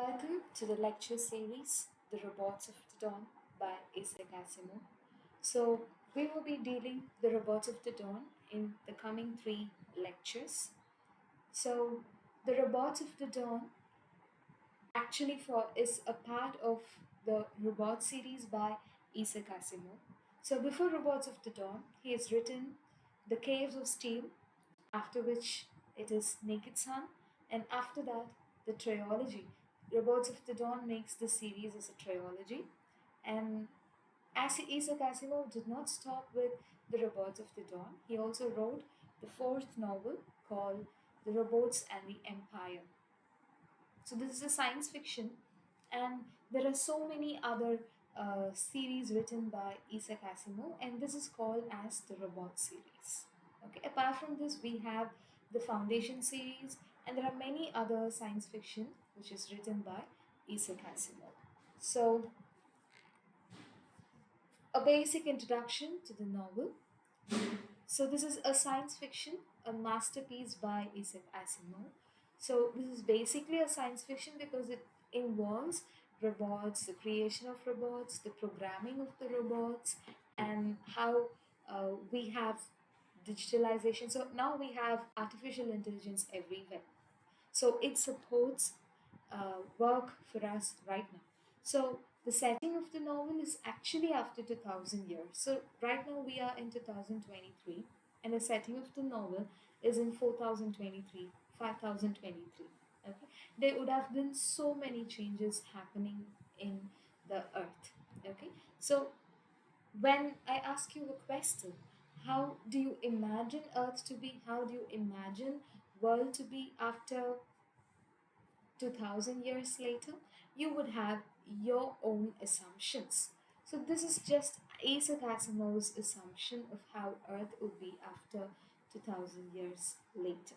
Welcome to the lecture series, The Robots of the Dawn by Isaac Asimov. So, we will be dealing the robots of the dawn in the coming three lectures. So, the robots of the dawn actually for is a part of the robot series by Isaac Asimov. So, before Robots of the Dawn, he has written The Caves of Steel, after which it is Naked Sun, and after that, the trilogy. Robots of the Dawn makes the series as a trilogy, and Isaac Asimov did not stop with the Robots of the Dawn. He also wrote the fourth novel called The Robots and the Empire. So this is a science fiction, and there are so many other series written by Isaac Asimov, and this is called as the Robot series. Okay. Apart from this, we have the Foundation series, and there are many other science fiction which is written by Isaac Asimov. So, a basic introduction to the novel. So this is a science fiction, a masterpiece by Isaac Asimov. So this is basically a science fiction because it involves robots, the creation of robots, the programming of the robots, and how we have digitalization. So now we have artificial intelligence everywhere. So it supports work for us right now. So the setting of the novel is actually after 2000 years. So right now we are in 2023, and the setting of the novel is in 4023, 5023. Okay, there would have been so many changes happening in the earth. Okay, so when I ask you a question, how do you imagine earth to be? How do you imagine world to be after 2000 years later? You would have your own assumptions. So, this is just Isaac Asimov's assumption of how Earth would be after 2000 years later.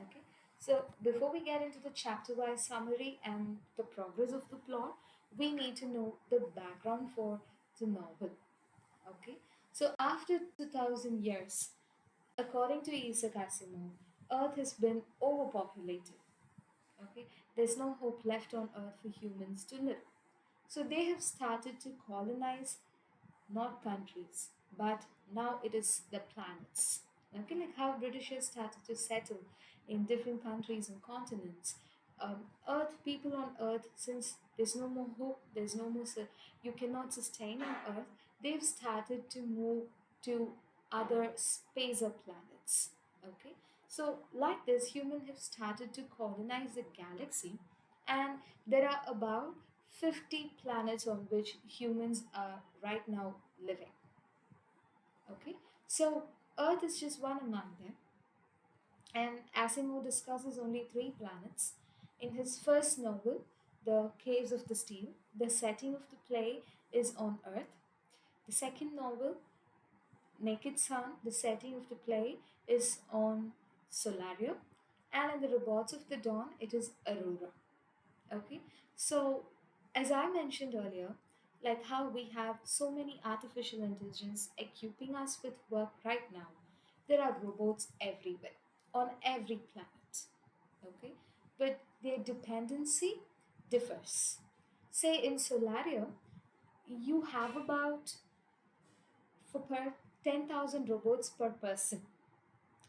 Okay, so before we get into the chapter wise summary and the progress of the plot, we need to know the background for the novel. Okay, so after 2000 years, according to Isaac Asimov, Earth has been overpopulated. Okay, there's no hope left on earth for humans to live. So they have started to colonize not countries, but now it is the planets. Okay, like how Britishers started to settle in different countries and continents. Earth, people on Earth, since there's no more hope, there's no more, you cannot sustain on Earth, they've started to move to other spacer planets. Okay, so like this, humans have started to colonize the galaxy, and there are about 50 planets on which humans are right now living. Okay, so Earth is just one among them, and Asimov discusses only three planets. In his first novel, The Caves of the Steel, the setting of the play is on Earth. The second novel, Naked Sun, the setting of the play is on Solaria, and in The Robots of the Dawn, it is Aurora. Okay, so as I mentioned earlier, like how we have so many artificial intelligence equipping us with work right now, there are robots everywhere on every planet. Okay, but their dependency differs. Say in Solaria, you have about for per 10,000 robots per person.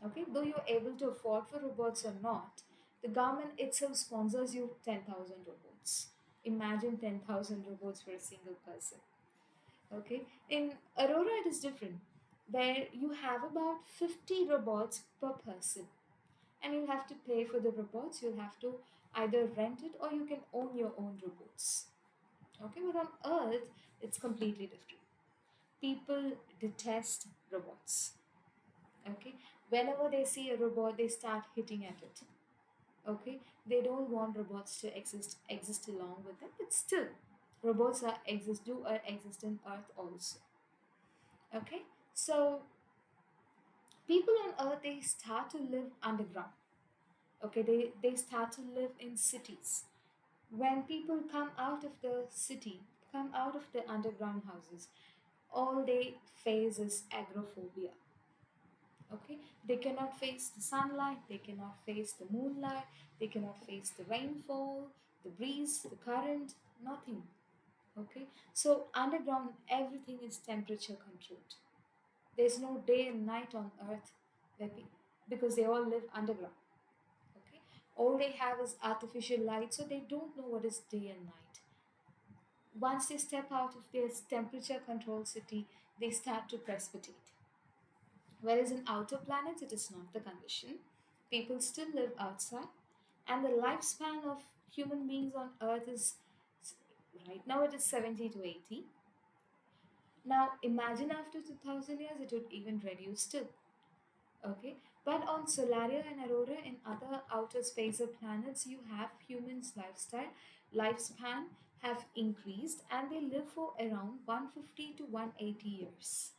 Okay, though you're able to afford for robots or not, the government itself sponsors you 10,000 robots. Imagine 10,000 robots for a single person. Okay, in Aurora it is different, where you have about 50 robots per person, and you'll have to pay for the robots. You'll have to either rent it or you can own your own robots. Okay, but on Earth it's completely different. People detest robots. Okay, whenever they see a robot they start hitting at it. Okay, they don't want robots to exist along with them, but still robots are exist do exist in earth also. Okay, so people on earth they start to live underground. Okay, they start to live in cities. When people come out of the city, come out of the underground houses, all they face is agoraphobia. Okay, they cannot face the sunlight, they cannot face the moonlight, they cannot face the rainfall, The breeze, the current, nothing. Okay, so underground everything is temperature controlled. There's no day and night on earth where because they all live underground. Okay, all they have is artificial light, so they don't know what is day and night. Once they step out of their temperature controlled city, they start to precipitate. Whereas in outer planets, it is not the condition. People still live outside, and the lifespan of human beings on Earth is right now it is 70 to 80. Now imagine after 2000 years, it would even reduce still. Okay, but on Solaria and Aurora and other outer spacer planets, you have humans' lifespan have increased, and they live for around 150 to 180 years.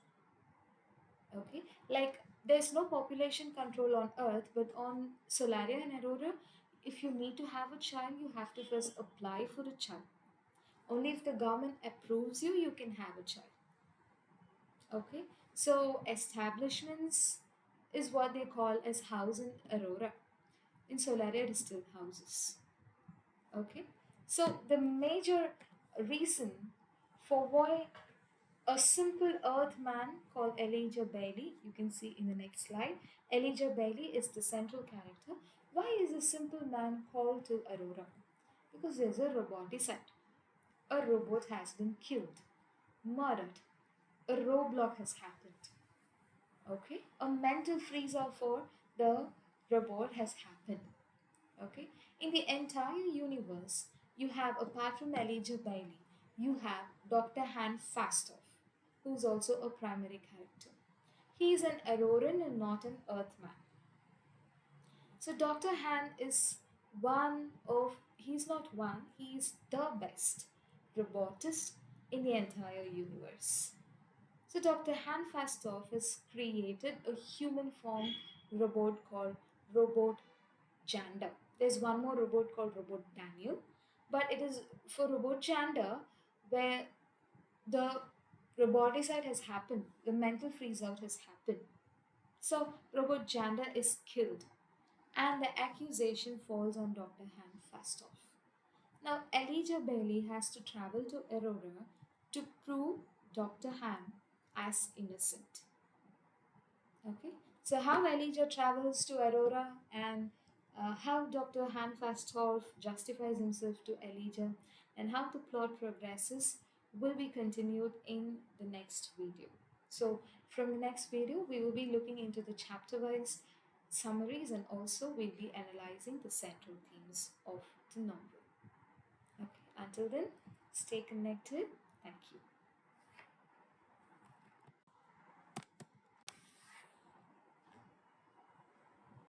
Okay, like there's no population control on Earth, but on Solaria and Aurora, if you need to have a child, you have to first apply for a child. Only if the government approves you, you can have a child. Okay, so establishments is what they call as house in Aurora. In Solaria, it is still houses. Okay, so the major reason for why a simple earth man called Elijah Bailey, you can see in the next slide, Elijah Bailey is the central character. Why is a simple man called to Aurora? Because there's a roboticide. A robot has been killed, murdered. A roadblock has happened. Okay, a mental freeze for the robot has happened. Okay, in the entire universe, you have apart from Elijah Bailey, you have Dr. Han Fastoff, who's also a primary character. He is an Auroran and not an Earthman. So Dr. Han is he's not one, he is the best robotist in the entire universe. So Dr. Han Fastoff has created a human form robot called Robot Janda. There's one more robot called Robot Daniel, but it is for Robot Janda where the roboticide has happened, the mental freeze out has happened. So Robot Janda is killed, and the accusation falls on Dr. Han Fastoff. Now Elijah Bailey has to travel to Aurora to prove Dr. Han as innocent. Okay, so how Elijah travels to Aurora and how Dr. Hanfastorf justifies himself to Elijah and how the plot progresses will be continued in the next video. So, from the next video, we will be looking into the chapter wise summaries and also we'll be analyzing the central themes of the novel. Okay, until then, stay connected. Thank you.